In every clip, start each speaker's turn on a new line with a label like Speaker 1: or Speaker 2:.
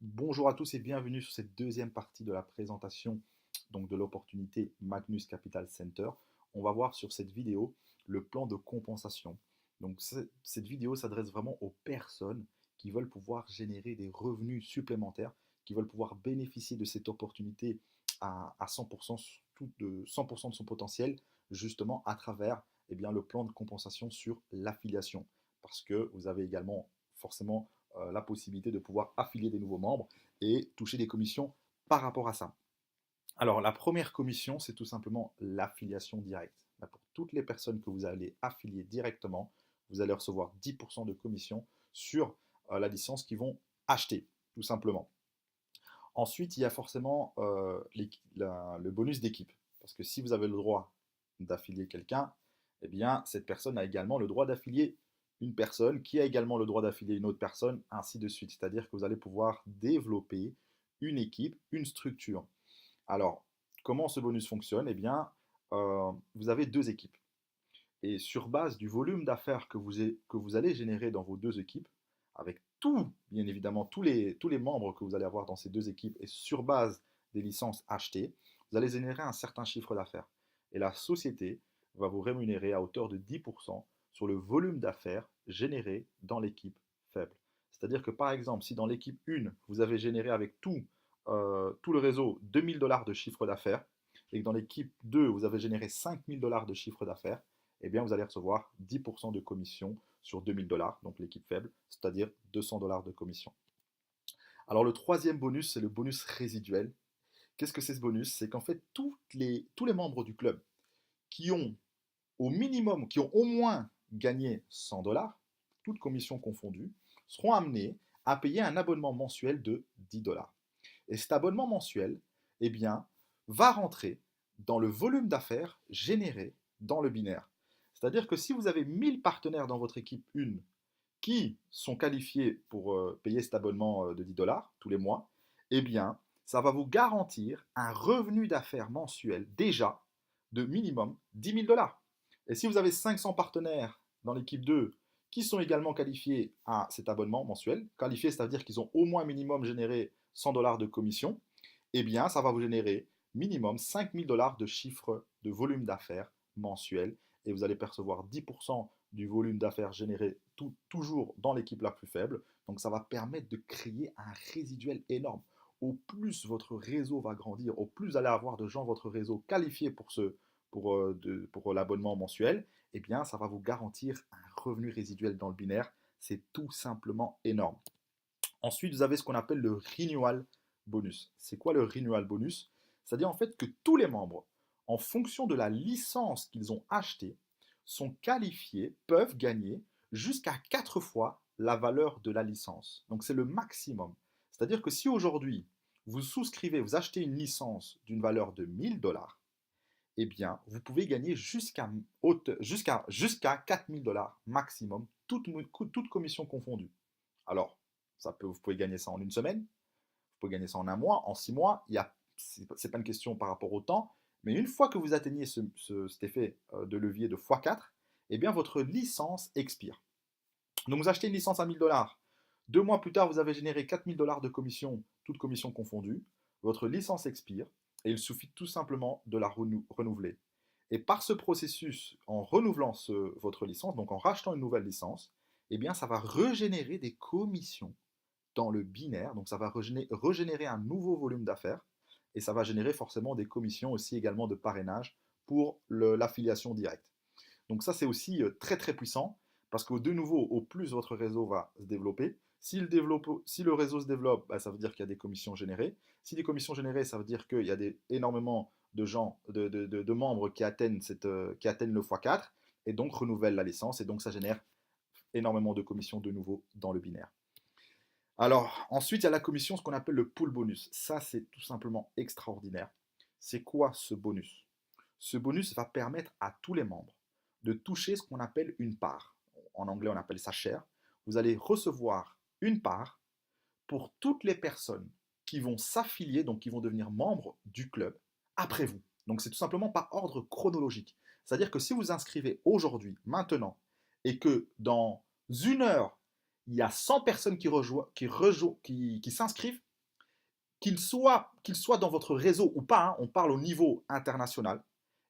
Speaker 1: Bonjour à tous et bienvenue sur cette deuxième partie de la présentation donc de l'opportunité Magnus Capital Center. On va voir sur cette vidéo le plan de compensation. Donc cette vidéo s'adresse vraiment aux personnes qui veulent pouvoir générer des revenus supplémentaires, qui veulent pouvoir bénéficier de cette opportunité à 100%, de 100% de son potentiel, justement à travers le plan de compensation sur l'affiliation. Parce que vous avez également forcément la possibilité de pouvoir affilier des nouveaux membres et toucher des commissions par rapport à ça. Alors la première commission, c'est tout simplement l'affiliation directe. Pour toutes les personnes que vous allez affilier directement, vous allez recevoir 10% de commission sur la licence qu'ils vont acheter, tout simplement. Ensuite, il y a forcément le bonus d'équipe. Parce que si vous avez le droit d'affilier quelqu'un, eh bien, cette personne a également le droit d'affilier une personne qui a également le droit d'affilier une autre personne, ainsi de suite. C'est-à-dire que vous allez pouvoir développer une équipe, une structure. Alors, comment ce bonus fonctionne? Eh bien, vous avez deux équipes. Et sur base du volume d'affaires que vous allez générer dans vos deux équipes, avec tout, bien évidemment, tous les membres que vous allez avoir dans ces deux équipes, et sur base des licences achetées, vous allez générer un certain chiffre d'affaires. Et la société va vous rémunérer à hauteur de 10% sur le volume d'affaires généré dans l'équipe faible. C'est-à-dire que par exemple, si dans l'équipe 1, vous avez généré avec tout le réseau 2000 dollars de chiffre d'affaires, et que dans l'équipe 2, vous avez généré 5000 dollars de chiffre d'affaires, eh bien, vous allez recevoir 10% de commission sur 2000 dollars, donc l'équipe faible, c'est-à-dire 200 dollars de commission. Alors, le troisième bonus, c'est le bonus résiduel. Qu'est-ce que c'est ce bonus? C'est qu'en fait, tous les membres du club qui ont au minimum, qui ont au moins gagné 100 dollars, toutes commissions confondues, seront amenés à payer un abonnement mensuel de 10 dollars. Et cet abonnement mensuel, eh bien, va rentrer dans le volume d'affaires généré dans le binaire. C'est-à-dire que si vous avez 1000 partenaires dans votre équipe 1 qui sont qualifiés pour payer cet abonnement de 10 dollars tous les mois, eh bien, ça va vous garantir un revenu d'affaires mensuel déjà de minimum 10 000 dollars. Et si vous avez 500 partenaires dans l'équipe 2 qui sont également qualifiés à cet abonnement mensuel, qualifiés, c'est-à-dire qu'ils ont au moins minimum généré 100 dollars de commission, eh bien, ça va vous générer minimum 5 000 dollars de chiffre de volume d'affaires mensuel et vous allez percevoir 10% du volume d'affaires généré toujours dans l'équipe la plus faible. Donc ça va permettre de créer un résiduel énorme. Au plus votre réseau va grandir, au plus vous allez avoir de gens dans votre réseau qualifiés pour l'abonnement mensuel, eh bien ça va vous garantir un revenu résiduel dans le binaire. C'est tout simplement énorme. Ensuite, vous avez ce qu'on appelle le renewal bonus. C'est quoi le renewal bonus? C'est-à-dire en fait que tous les membres, en fonction de la licence qu'ils ont achetée, sont qualifiés, peuvent gagner jusqu'à 4 fois la valeur de la licence. Donc c'est le maximum. C'est-à-dire que si aujourd'hui vous souscrivez, vous achetez une licence d'une valeur de 1000 dollars, eh bien vous pouvez gagner jusqu'à 4000 dollars maximum, toute commission confondue. Alors, vous pouvez gagner ça en une semaine, vous pouvez gagner ça en un mois, en 6 mois. C'est pas une question par rapport au temps, mais une fois que vous atteignez cet effet de levier de x4, eh bien votre licence expire. Donc vous achetez une licence à 1000 dollars. 2 mois plus tard, vous avez généré 4000 dollars de commission, toutes commissions confondues. Votre licence expire et il suffit tout simplement de la renouveler. Et par ce processus, en renouvelant votre licence, donc en rachetant une nouvelle licence, eh bien ça va régénérer des commissions dans le binaire, donc ça va régénérer un nouveau volume d'affaires et ça va générer forcément des commissions aussi également de parrainage pour l'affiliation directe. Donc ça c'est aussi très très puissant parce que de nouveau, au plus votre réseau va se développer, si le réseau se développe, bah, ça veut dire qu'il y a des commissions générées. Si des commissions générées, ça veut dire qu'il y a énormément de gens, de membres qui atteignent le x4 et donc renouvellent la licence et donc ça génère énormément de commissions de nouveau dans le binaire. Alors, ensuite, il y a la commission, ce qu'on appelle le pool bonus. Ça, c'est tout simplement extraordinaire. C'est quoi ce bonus? Ce bonus va permettre à tous les membres de toucher ce qu'on appelle une part. En anglais, on appelle ça share. Vous allez recevoir une part pour toutes les personnes qui vont s'affilier, donc qui vont devenir membres du club après vous. Donc, c'est tout simplement par ordre chronologique. C'est-à-dire que si vous inscrivez aujourd'hui, maintenant, et que dans une heure, il y a 100 personnes qui s'inscrivent, qu'il soit dans votre réseau ou pas, hein, on parle au niveau international,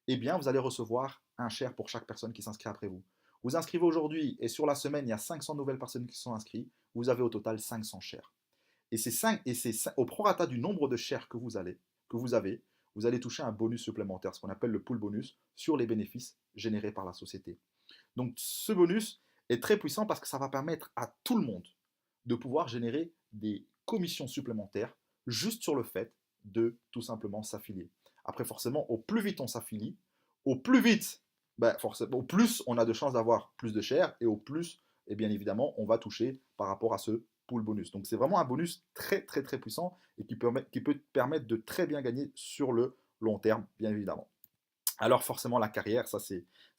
Speaker 1: eh bien, vous allez recevoir un share pour chaque personne qui s'inscrit après vous. Vous inscrivez aujourd'hui et sur la semaine, il y a 500 nouvelles personnes qui sont inscrites. Vous avez au total 500 shares. Et c'est au prorata du nombre de shares que vous allez toucher un bonus supplémentaire, ce qu'on appelle le pool bonus, sur les bénéfices générés par la société. Donc ce bonus est très puissant parce que ça va permettre à tout le monde de pouvoir générer des commissions supplémentaires juste sur le fait de tout simplement s'affilier. Après, forcément, au plus vite on s'affilie, au plus vite, forcément, au plus on a de chances d'avoir plus de shares et au plus, et bien évidemment, on va toucher par rapport à ce pool bonus. Donc c'est vraiment un bonus très très très puissant et qui peut permettre de très bien gagner sur le long terme, bien évidemment. Alors forcément la carrière, ça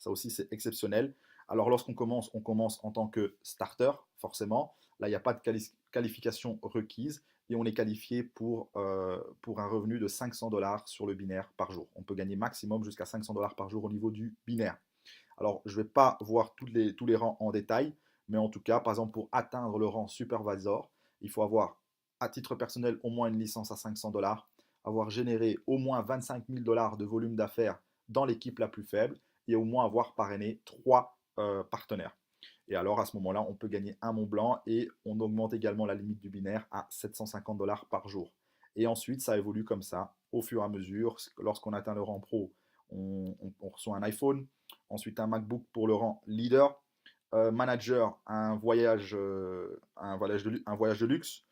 Speaker 1: aussi c'est exceptionnel. Alors lorsqu'on commence, on commence en tant que starter, forcément. Là, il n'y a pas de qualification requise et on est qualifié pour un revenu de 500 dollars sur le binaire par jour. On peut gagner maximum jusqu'à 500 dollars par jour au niveau du binaire. Alors je ne vais pas voir tous les rangs en détail, mais en tout cas, par exemple, pour atteindre le rang supervisor, il faut avoir à titre personnel au moins une licence à 500 dollars, avoir généré au moins 25 000 dollars de volume d'affaires dans l'équipe la plus faible et au moins avoir parrainé 3 partenaires. Et alors à ce moment-là, on peut gagner un Mont Blanc et on augmente également la limite du binaire à 750 dollars par jour. Et ensuite, ça évolue comme ça, au fur et à mesure. Lorsqu'on atteint le rang pro, on reçoit un iPhone, ensuite un MacBook pour le rang leader, manager, un voyage de luxe,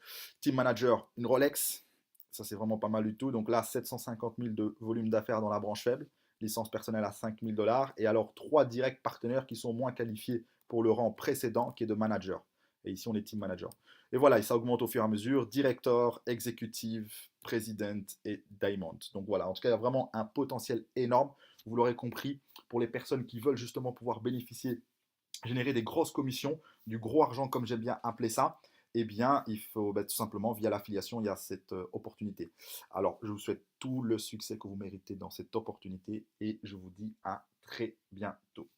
Speaker 1: team manager, une Rolex, ça c'est vraiment pas mal du tout. Donc là, 750 000 de volume d'affaires dans la branche faible, licence personnelle à 5 000 dollars, et alors 3 directs partenaires qui sont moins qualifiés pour le rang précédent qui est de manager. Et ici, on est team manager. Et voilà, et ça augmente au fur et à mesure, director, executive, president et diamond. Donc voilà, en tout cas, il y a vraiment un potentiel énorme. Vous l'aurez compris, pour les personnes qui veulent justement pouvoir bénéficier, générer des grosses commissions, du gros argent comme j'aime bien appeler ça, eh bien, il faut tout simplement, via l'affiliation, il y a cette opportunité. Alors, je vous souhaite tout le succès que vous méritez dans cette opportunité et je vous dis à très bientôt.